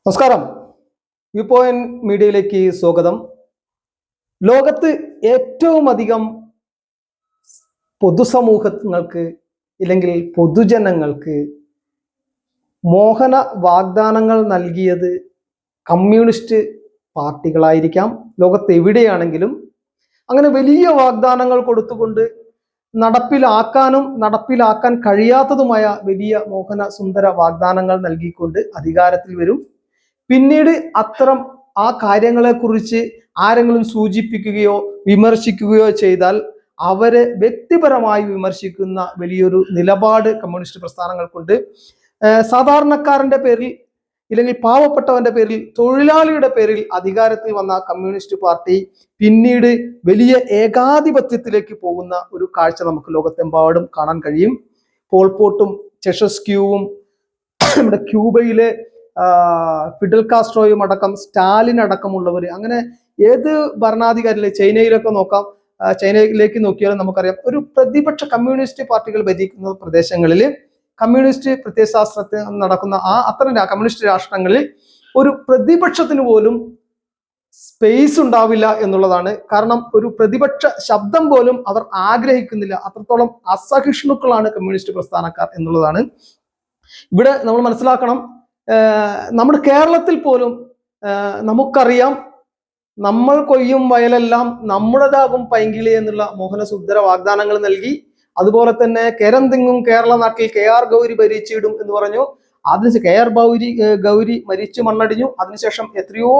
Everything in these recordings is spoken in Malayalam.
നമസ്കാരം. വ്യൂ പോയിന്റ് മീഡിയയിലേക്ക് സ്വാഗതം. ലോകത്ത് ഏറ്റവും അധികം പൊതുസമൂഹങ്ങൾക്ക് ഇല്ലെങ്കിൽ പൊതുജനങ്ങൾക്ക് മോഹന വാഗ്ദാനങ്ങൾ നൽകിയത് കമ്മ്യൂണിസ്റ്റ് പാർട്ടികളായിരിക്കാം. ലോകത്ത് എവിടെയാണെങ്കിലും അങ്ങനെ വലിയ വാഗ്ദാനങ്ങൾ കൊടുത്തുകൊണ്ട് നടപ്പിലാക്കാൻ കഴിയാത്തതുമായ വലിയ മോഹന സുന്ദര വാഗ്ദാനങ്ങൾ നൽകിക്കൊണ്ട് അധികാരത്തിൽ വരും. പിന്നീട് അത്തരം ആ കാര്യങ്ങളെക്കുറിച്ച് ആരെങ്കിലും സൂചിപ്പിക്കുകയോ വിമർശിക്കുകയോ ചെയ്താൽ അവരെ വ്യക്തിപരമായി വിമർശിക്കുന്ന വലിയൊരു നിലപാട് കമ്മ്യൂണിസ്റ്റ് പ്രസ്ഥാനങ്ങൾക്കുണ്ട്. സാധാരണക്കാരന്റെ പേരിൽ ഇല്ലെങ്കിൽ പാവപ്പെട്ടവന്റെ പേരിൽ, തൊഴിലാളിയുടെ പേരിൽ അധികാരത്തിൽ വന്ന കമ്മ്യൂണിസ്റ്റ് പാർട്ടി പിന്നീട് വലിയ ഏകാധിപത്യത്തിലേക്ക് പോകുന്ന ഒരു കാഴ്ച നമുക്ക് ലോകത്തെമ്പാടും കാണാൻ കഴിയും. പോൾപോട്ടും ചെഷസ്ക്യൂവും നമ്മുടെ ക്യൂബയിലെ ഫിഡൽ കാസ്ട്രോയും അടക്കം സ്റ്റാലിൻ അടക്കമുള്ളവർ, അങ്ങനെ ഏത് ഭരണാധികാരിയിലെ ചൈനയിലൊക്കെ നോക്കാം, ചൈനയിലേക്ക് നോക്കിയാലും നമുക്കറിയാം ഒരു പ്രതിപക്ഷ കമ്മ്യൂണിസ്റ്റ് പാർട്ടികൾ ഭരിക്കുന്ന പ്രദേശങ്ങളിൽ കമ്മ്യൂണിസ്റ്റ് പ്രത്യയശാസ്ത്രത്തിൽ നടക്കുന്ന അത്തരം കമ്മ്യൂണിസ്റ്റ് രാഷ്ട്രങ്ങളിൽ ഒരു പ്രതിപക്ഷത്തിന് പോലും സ്പേസ് ഉണ്ടാവില്ല എന്നുള്ളതാണ്. കാരണം ഒരു പ്രതിപക്ഷ ശബ്ദം പോലും അവർ ആഗ്രഹിക്കുന്നില്ല. അത്രത്തോളം അസഹിഷ്ണുക്കളാണ് കമ്മ്യൂണിസ്റ്റ് പ്രസ്ഥാനക്കാർ എന്നുള്ളതാണ്. ഇവിടെ നമ്മൾ മനസ്സിലാക്കണം, നമ്മുടെ കേരളത്തിൽ പോലും നമുക്കറിയാം, നമ്മൾ കൊയ്യും വയലെല്ലാം നമ്മുടേതാകും പൈങ്കിളി എന്നുള്ള മോഹനസുന്ദര വാഗ്ദാനങ്ങൾ നൽകി. അതുപോലെ തന്നെ കേരം തിങ്ങും കേരള നാട്ടിൽ KR ഗൗരി ഭരിച്ചിടും എന്ന് പറഞ്ഞു. അതിന് KR ഗൗരി മരിച്ചു മണ്ണടിഞ്ഞു. അതിനുശേഷം എത്രയോ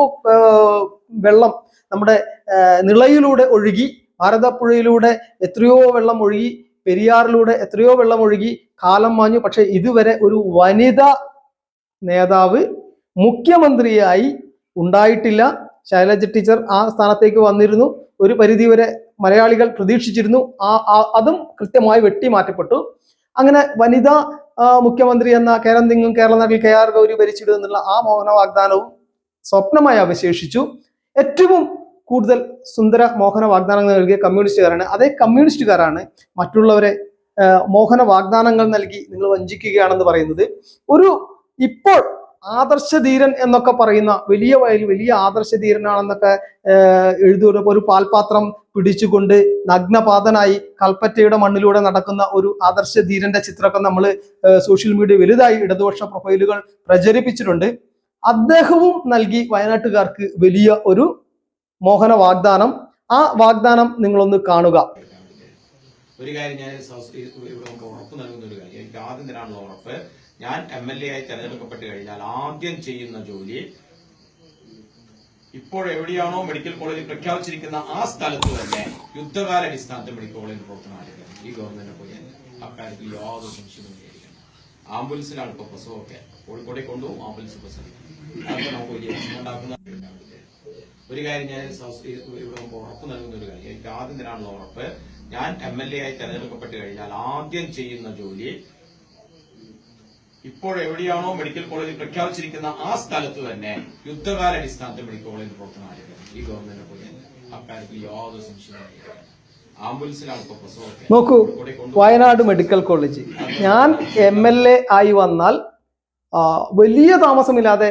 വെള്ളം നമ്മുടെ നിളയിലൂടെ ഒഴുകി, ഭാരതപ്പുഴയിലൂടെ എത്രയോ വെള്ളം ഒഴുകി, പെരിയാറിലൂടെ എത്രയോ വെള്ളം ഒഴുകി, കാലം മാഞ്ഞു. പക്ഷെ ഇതുവരെ ഒരു വനിതാ നേതാവ് മുഖ്യമന്ത്രിയായി ഉണ്ടായിട്ടില്ല. ശൈലജ ടീച്ചർ ആ സ്ഥാനത്തേക്ക് വന്നിരുന്നു. ഒരു പരിധിവരെ മലയാളികൾ പ്രതീക്ഷിച്ചിരുന്നു. അതും കൃത്യമായി വെട്ടിമാറ്റപ്പെട്ടു. അങ്ങനെ വനിതാ മുഖ്യമന്ത്രി എന്ന കേരം തിങ്ങും കേരള നാട്ടിൽ KR ഗൗരി ഭരിച്ചിടും എന്നുള്ള ആ മോഹന വാഗ്ദാനവും സ്വപ്നമായി അവശേഷിച്ചു. ഏറ്റവും കൂടുതൽ സുന്ദര മോഹന വാഗ്ദാനങ്ങൾ നൽകിയ കമ്മ്യൂണിസ്റ്റുകാരാണ്. അതേ കമ്മ്യൂണിസ്റ്റുകാരാണ് മറ്റുള്ളവരെ മോഹന വാഗ്ദാനങ്ങൾ നൽകി നിങ്ങൾ വഞ്ചിക്കുകയാണെന്ന് പറയുന്നത്. ഇപ്പോൾ ആദർശധീരൻ എന്നൊക്കെ പറയുന്ന വലിയ ആദർശധീരനാണെന്നൊക്കെ എഴുതുന്ന ഒരു പാൽപാത്രം പിടിച്ചുകൊണ്ട് നഗ്നപാതനായി കൽപ്പറ്റയുടെ മണ്ണിലൂടെ നടക്കുന്ന ഒരു ആദർശധീരന്റെ ചിത്രമൊക്കെ നമ്മൾ സോഷ്യൽ മീഡിയ വലുതായി ഇടതുപക്ഷ പ്രൊഫൈലുകൾ പ്രചരിപ്പിച്ചിട്ടുണ്ട്. അദ്ദേഹവും നൽകി വയനാട്ടുകാർക്ക് വലിയ ഒരു മോഹന വാഗ്ദാനം. ആ വാഗ്ദാനം നിങ്ങളൊന്ന് കാണുക. ഒരു കാര്യം ഞാൻ ഉറപ്പ് നൽകുന്ന ഒരു കാര്യം, എനിക്ക് ആദ്യം തരാനുള്ള ഉറപ്പ്, ഞാൻ MLA ആയി തെരഞ്ഞെടുക്കപ്പെട്ട് കഴിഞ്ഞാൽ ആദ്യം ചെയ്യുന്ന ജോലി ഇപ്പോഴെവിടെയാണോ മെഡിക്കൽ കോളേജ് പ്രഖ്യാപിച്ചിരിക്കുന്ന ആ സ്ഥലത്ത് തന്നെ യുദ്ധകാലാടിസ്ഥാനത്തിൽ മെഡിക്കൽ കോളേജ് പ്രവർത്തനം ആരംഭിക്കണം. ഈ ഗവൺമെന്റിനെ പോയി അക്കാര്യത്തിൽ യാതൊരു സംശയവും വിചാരിക്കണം. ആംബുലൻസിലാണ് ഇപ്പൊ പ്രസവമൊക്കെ കോഴിക്കോടേക്ക് കൊണ്ടുപോകും, ആംബുലൻസ് പ്രസവം അതൊക്കെ നമുക്ക് വലിയ ഉണ്ടാക്കുന്ന ഒരു കാര്യം ഞാൻ ഉറപ്പ് നൽകുന്ന ഒരു കാര്യം, എനിക്ക് ആദ്യം തരാനുള്ള ഉറപ്പ്, ഞാൻ MLA ആയി തെരഞ്ഞെടുക്കപ്പെട്ട് കഴിഞ്ഞാൽ ആദ്യം ചെയ്യുന്ന ജോലി ഇപ്പോഴെവിടെയാണോ മെഡിക്കൽ കോളേജ് പ്രഖ്യാപിച്ചിരിക്കുന്ന ആ സ്ഥലത്ത് തന്നെ യുദ്ധകാലാടിസ്ഥാനത്തിൽ മെഡിക്കൽ കോളേജ് പ്രവർത്തനം ആരംഭിക്കണം. ഈ ഗവൺമെന്റിനെ പോയി അക്കാര്യത്തിൽ യാതൊരു സംശയവും ആംബുലൻസിലാണ് ഇപ്പൊ പ്രസവമൊക്കെ. നോക്കൂ, വയനാട് മെഡിക്കൽ കോളേജ് ഞാൻ MLA ആയി വന്നാൽ വലിയ താമസമില്ലാതെ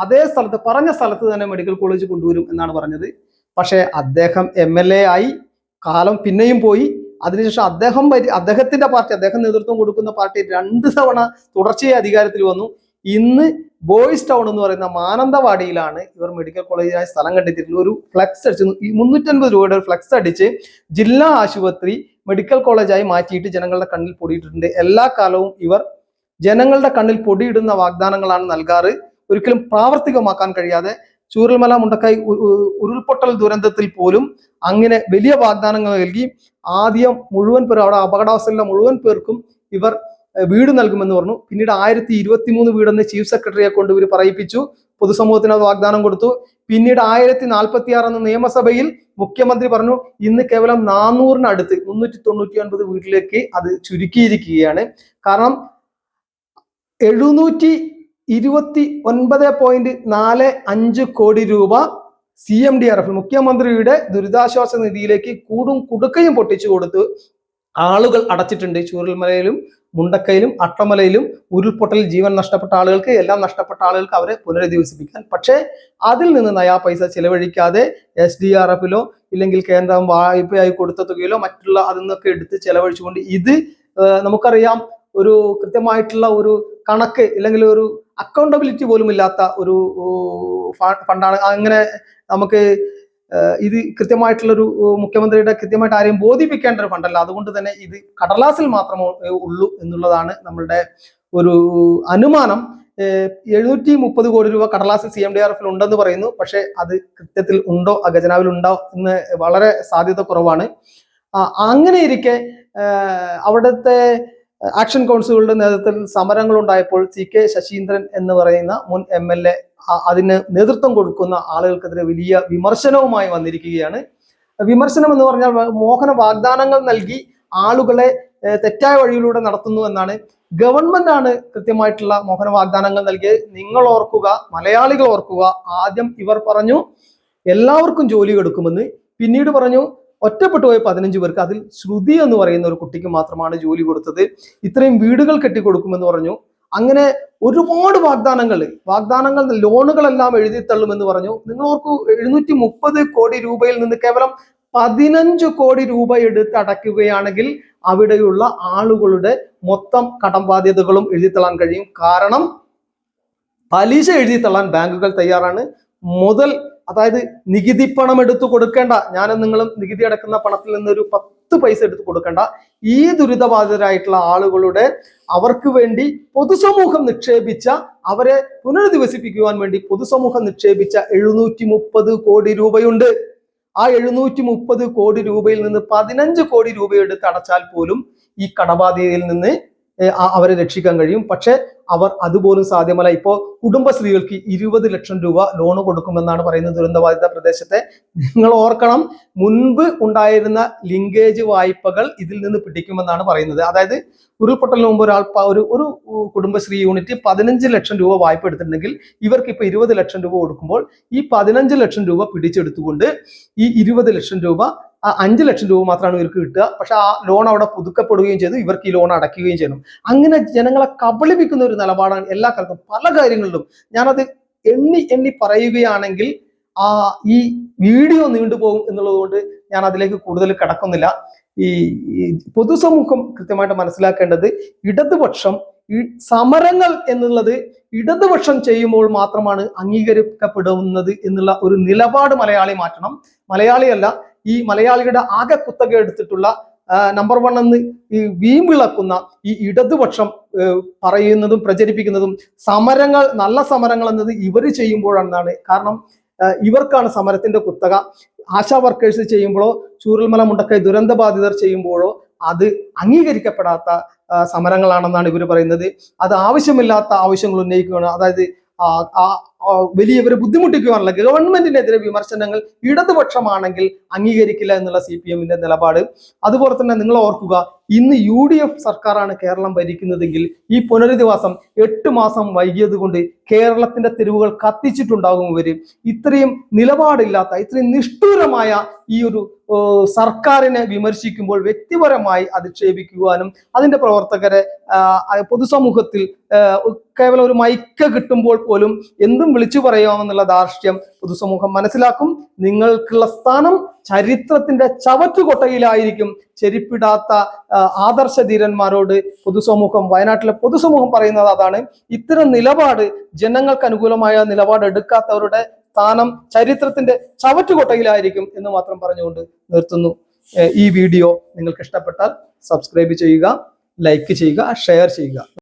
അതേ സ്ഥലത്ത്, പറഞ്ഞ സ്ഥലത്ത് തന്നെ മെഡിക്കൽ കോളേജ് കൊണ്ടുവരും എന്നാണ് പറഞ്ഞത്. പക്ഷെ അദ്ദേഹം MLA ആയി, കാലം പിന്നെയും പോയി. അതിനുശേഷം അദ്ദേഹത്തിന്റെ പാർട്ടി, അദ്ദേഹം നേതൃത്വം കൊടുക്കുന്ന പാർട്ടി 2 തവണ തുടർച്ചയായി അധികാരത്തിൽ വന്നു. ഇന്ന് ബോയ്സ് ടൗൺ എന്ന് പറയുന്ന മാനന്തവാടിയിലാണ് ഇവർ മെഡിക്കൽ കോളേജിനായി സ്ഥലം കണ്ടെത്തിയിട്ടുള്ള ഒരു ഫ്ലെക്സ് അടിച്ച് 350 രൂപയുടെ ഒരു ഫ്ലെക്സ് അടിച്ച് ജില്ലാ ആശുപത്രി മെഡിക്കൽ കോളേജായി മാറ്റിയിട്ട് ജനങ്ങളുടെ കണ്ണിൽ പൊടിയിട്ടിട്ടുണ്ട്. എല്ലാ കാലവും ഇവർ ജനങ്ങളുടെ കണ്ണിൽ പൊടിയിടുന്ന വാഗ്ദാനങ്ങളാണ് നൽകാറ്. ഒരിക്കലും പ്രാവർത്തികമാക്കാൻ കഴിയാതെ ചൂരൽമല മുണ്ടക്കായ് ഉരുൾപൊട്ടൽ ദുരന്തത്തിൽ പോലും അങ്ങനെ വലിയ വാഗ്ദാനങ്ങൾ നൽകി ആദ്യം മുഴുവൻ പേർ, അവിടെ അപകടാവസ്ഥയിലുള്ള മുഴുവൻ പേർക്കും ഇവർ വീട് നൽകുമെന്ന് പറഞ്ഞു. പിന്നീട് 1023 വീടെന്ന് ചീഫ് സെക്രട്ടറിയെ കൊണ്ട് ഇവർ പറയിപ്പിച്ചു. പൊതുസമൂഹത്തിന് അത് വാഗ്ദാനം കൊടുത്തു. പിന്നീട് 1046 എന്ന നിയമസഭയിൽ മുഖ്യമന്ത്രി പറഞ്ഞു ഇന്ന് കേവലം 400-നടുത്ത് 399 വീട്ടിലേക്ക് അത് ചുരുക്കിയിരിക്കുകയാണ്. കാരണം 729.45 കോടി രൂപ CMDRF മുഖ്യമന്ത്രിയുടെ ദുരിതാശ്വാസ നിധിയിലേക്ക് കൂടും കുടുക്കയും പൊട്ടിച്ചു കൊടുത്ത് ആളുകൾ അടച്ചിട്ടുണ്ട്. ചൂരൽമലയിലും മുണ്ടക്കയിലും അട്ടമലയിലും ഉരുൾപൊട്ടലിൽ ജീവൻ നഷ്ടപ്പെട്ട ആളുകൾക്ക്, എല്ലാം നഷ്ടപ്പെട്ട ആളുകൾക്ക് അവരെ പുനരധിവസിപ്പിക്കാൻ. പക്ഷേ അതിൽ നിന്ന് നയാ പൈസ ചിലവഴിക്കാതെ SDRFിലോ ഇല്ലെങ്കിൽ കേന്ദ്രം വായ്പയായി കൊടുത്ത തുകയിലോ മറ്റുള്ള അതിൽ നിന്നൊക്കെ എടുത്ത് ചെലവഴിച്ചുകൊണ്ട് ഇത് നമുക്കറിയാം ഒരു കൃത്യമായിട്ടുള്ള ഒരു കണക്ക് ഇല്ലെങ്കിൽ ഒരു അക്കൗണ്ടബിലിറ്റി പോലും ഇല്ലാത്ത ഒരു ഫണ്ടാണ്. അങ്ങനെ നമുക്ക് ഇത് കൃത്യമായിട്ടുള്ളൊരു മുഖ്യമന്ത്രിയുടെ കൃത്യമായിട്ട് ആരെയും ബോധിപ്പിക്കേണ്ട ഒരു ഫണ്ടല്ല. അതുകൊണ്ട് തന്നെ ഇത് കടലാസിൽ മാത്രമേ ഉള്ളൂ എന്നുള്ളതാണ് നമ്മളുടെ ഒരു അനുമാനം. 730 കോടി രൂപ കടലാസിൽ CMDRFിൽ ഉണ്ടെന്ന് പറയുന്നു. പക്ഷെ അത് കൃത്യത്തിൽ ഉണ്ടോ, ഖജനാവിൽ ഉണ്ടോ എന്ന് വളരെ സാധ്യത കുറവാണ്. അങ്ങനെ ഇരിക്കെ അവിടുത്തെ ആക്ഷൻ കൗൺസിലുകളുടെ നേതൃത്വത്തിൽ സമരങ്ങൾ ഉണ്ടായപ്പോൾ CK ശശീന്ദ്രൻ എന്ന് പറയുന്ന മുൻ MLA അതിന് നേതൃത്വം കൊടുക്കുന്ന ആളുകൾക്കെതിരെ വലിയ വിമർശനവുമായി വന്നിരിക്കുകയാണ്. വിമർശനം എന്ന് പറഞ്ഞാൽ മോഹന വാഗ്ദാനങ്ങൾ നൽകി ആളുകളെ തെറ്റായ വഴിയിലൂടെ നടത്തുന്നു എന്നാണ്. ഗവൺമെന്റ് ആണ് കൃത്യമായിട്ടുള്ള മോഹന വാഗ്ദാനങ്ങൾ നൽകിയത്. നിങ്ങൾ ഓർക്കുക, മലയാളികൾ ഓർക്കുക, ആദ്യം ഇവർ പറഞ്ഞു എല്ലാവർക്കും ജോലി കൊടുക്കുമെന്ന്, പിന്നീട് പറഞ്ഞു ഒറ്റപ്പെട്ടു പോയ 15 പേർക്ക്, അതിൽ ശ്രുതി എന്ന് പറയുന്ന ഒരു കുട്ടിക്ക് മാത്രമാണ് ജോലി കൊടുത്തത്, ഇത്രയും വീടുകൾ കെട്ടിക്കൊടുക്കുമെന്ന് പറഞ്ഞു. അങ്ങനെ ഒരുപാട് വാഗ്ദാനങ്ങൾ ലോണുകളെല്ലാം എഴുതി തള്ളുമെന്ന് പറഞ്ഞു. നിങ്ങൾ ഓർക്കൂ, 730 കോടി രൂപയിൽ നിന്ന് കേവലം 15 കോടി രൂപ എടുത്ത് അടയ്ക്കുകയാണെങ്കിൽ അവിടെയുള്ള ആളുകളുടെ മൊത്തം കടം ബാധ്യതകളും എഴുതി തള്ളാൻ കഴിയും. കാരണം പലിശ എഴുതി തള്ളാൻ ബാങ്കുകൾ തയ്യാറാണ്. മുതൽ, അതായത് നികുതി പണം എടുത്തു കൊടുക്കേണ്ട, ഞാനും നിങ്ങളും നികുതി അടക്കുന്ന പണത്തിൽ നിന്നൊരു 10 പൈസ എടുത്ത് കൊടുക്കേണ്ട, ഈ ദുരിതബാധിതരായിട്ടുള്ള ആളുകളുടെ അവർക്ക് വേണ്ടി പൊതുസമൂഹം നിക്ഷേപിച്ച, അവരെ പുനരധിവസിപ്പിക്കുവാൻ വേണ്ടി പൊതുസമൂഹം നിക്ഷേപിച്ച 730 കോടി രൂപയുണ്ട്. ആ 730 കോടി രൂപയിൽ നിന്ന് 15 കോടി രൂപ എടുത്ത് അടച്ചാൽ പോലും ഈ കടബാധ്യതയിൽ നിന്ന് അവരെ രക്ഷിക്കാൻ കഴിയും. പക്ഷെ അവർ അതുപോലും സാധ്യമല്ല. ഇപ്പോൾ കുടുംബശ്രീകൾക്ക് 20 ലക്ഷം രൂപ ലോൺ കൊടുക്കുമെന്നാണ് പറയുന്നത് ദുരന്തബാധിത പ്രദേശത്തെ. നിങ്ങൾ ഓർക്കണം, മുൻപ് ഉണ്ടായിരുന്ന ലിങ്കേജ് വായ്പകൾ ഇതിൽ നിന്ന് പിടിക്കുമെന്നാണ് പറയുന്നത്. അതായത് ഉരുൾപൊട്ടലിന് മുമ്പ് ഒരു കുടുംബശ്രീ യൂണിറ്റ് 15 ലക്ഷം രൂപ വായ്പ എടുത്തിട്ടുണ്ടെങ്കിൽ ഇവർക്ക് ഇപ്പൊ 20 ലക്ഷം രൂപ കൊടുക്കുമ്പോൾ ഈ 15 ലക്ഷം രൂപ പിടിച്ചെടുത്തുകൊണ്ട് ഈ 20 ലക്ഷം രൂപ 5 ലക്ഷം രൂപ മാത്രമാണ് ഇവർക്ക് കിട്ടുക. പക്ഷെ ആ ലോൺ അവിടെ പുതുക്കപ്പെടുകയും ചെയ്തു, ഇവർക്ക് ഈ ലോൺ അടയ്ക്കുകയും ചെയ്യണം. അങ്ങനെ ജനങ്ങളെ കബളിപ്പിക്കുന്ന ഒരു നിലപാടാണ് എല്ലാ കാലത്തും പല കാര്യങ്ങളിലും. ഞാനത് എണ്ണി പറയുകയാണെങ്കിൽ ഈ വീഡിയോ നീണ്ടുപോകും എന്നുള്ളത് കൊണ്ട് ഞാൻ അതിലേക്ക് കൂടുതൽ കടക്കുന്നില്ല. ഈ പൊതുസമൂഹം കൃത്യമായിട്ട് മനസ്സിലാക്കേണ്ടത്, ഇടതുപക്ഷം ഈ സമരങ്ങൾ എന്നുള്ളത് ഇടതുപക്ഷം ചെയ്യുമ്പോൾ മാത്രമാണ് അംഗീകരിക്കപ്പെടുന്നത് എന്നുള്ള ഒരു നിലപാട് മലയാളി മാറ്റണം. മലയാളിയല്ല, ഈ മലയാളിയുടെ ആകെ കുത്തക എടുത്തിട്ടുള്ള നമ്പർ 1 എന്ന് ഈ വീമ്പിളക്കുന്ന ഈ ഇടതുപക്ഷം പറയുന്നതും പ്രചരിപ്പിക്കുന്നതും സമരങ്ങൾ, നല്ല സമരങ്ങൾ എന്നത് ഇവർ ചെയ്യുമ്പോഴാണ്. കാരണം ഇവർക്കാണ് സമരത്തിന്റെ കുത്തക. ആശാ വർക്കേഴ്സ് ചെയ്യുമ്പോഴോ ചൂരൽമല മുണ്ടക്കൈ ദുരന്ത ബാധിതർ ചെയ്യുമ്പോഴോ അത് അംഗീകരിക്കപ്പെടാത്ത സമരങ്ങളാണെന്നാണ് ഇവർ പറയുന്നത്. അത് ആവശ്യമില്ലാത്ത ആവശ്യങ്ങൾ ഉന്നയിക്കുകയാണ്. അതായത് വലിയവരെ ബുദ്ധിമുട്ടിക്കുവാനുള്ള ഗവൺമെന്റിനെതിരെ വിമർശനങ്ങൾ ഇടതുപക്ഷമാണെങ്കിൽ അംഗീകരിക്കില്ല എന്നുള്ള CPMന്റെ നിലപാട്. അതുപോലെ തന്നെ നിങ്ങൾ ഓർക്കുക, ഇന്ന് UDF സർക്കാരാണ് കേരളം ഭരിക്കുന്നതെങ്കിൽ ഈ പുനരധിവാസം 8 മാസം വൈകിയത് കൊണ്ട് കേരളത്തിന്റെ തെരുവുകൾ കത്തിച്ചിട്ടുണ്ടാകും ഇവര്. ഇത്രയും നിലപാടില്ലാത്ത, ഇത്രയും നിഷ്ഠൂരമായ ഈ ഒരു സർക്കാരിനെ വിമർശിക്കുമ്പോൾ വ്യക്തിപരമായി അധിക്ഷേപിക്കുവാനും അതിന്റെ പ്രവർത്തകരെ പൊതുസമൂഹത്തിൽ കേവലം ഒരു മൈക്ക് കിട്ടുമ്പോൾ പോലും എന്തും വിളിച്ചു പറയാമെന്നുള്ള ധാർഷ്ട്യം പൊതുസമൂഹം മനസ്സിലാക്കും. നിങ്ങൾക്കുള്ള സ്ഥാനം ചരിത്രത്തിന്റെ ചവറ്റുകൊട്ടയിലായിരിക്കും. ചെരിപ്പിടാത്ത ആദർശധീരന്മാരോട് പൊതുസമൂഹം, വയനാട്ടിലെ പൊതുസമൂഹം പറയുന്നത് അതാണ്. ഇത്തരം നിലപാട്, ജനങ്ങൾക്ക് അനുകൂലമായ നിലപാട് എടുക്കാത്തവരുടെ സ്ഥാനം ചരിത്രത്തിന്റെ ചവറ്റുകൊട്ടയിലായിരിക്കും എന്ന് മാത്രം പറഞ്ഞുകൊണ്ട് നിർത്തുന്നു. ഈ വീഡിയോ നിങ്ങൾക്ക് ഇഷ്ടപ്പെട്ടാൽ സബ്സ്ക്രൈബ് ചെയ്യുക, ലൈക്ക് ചെയ്യുക, ഷെയർ ചെയ്യുക.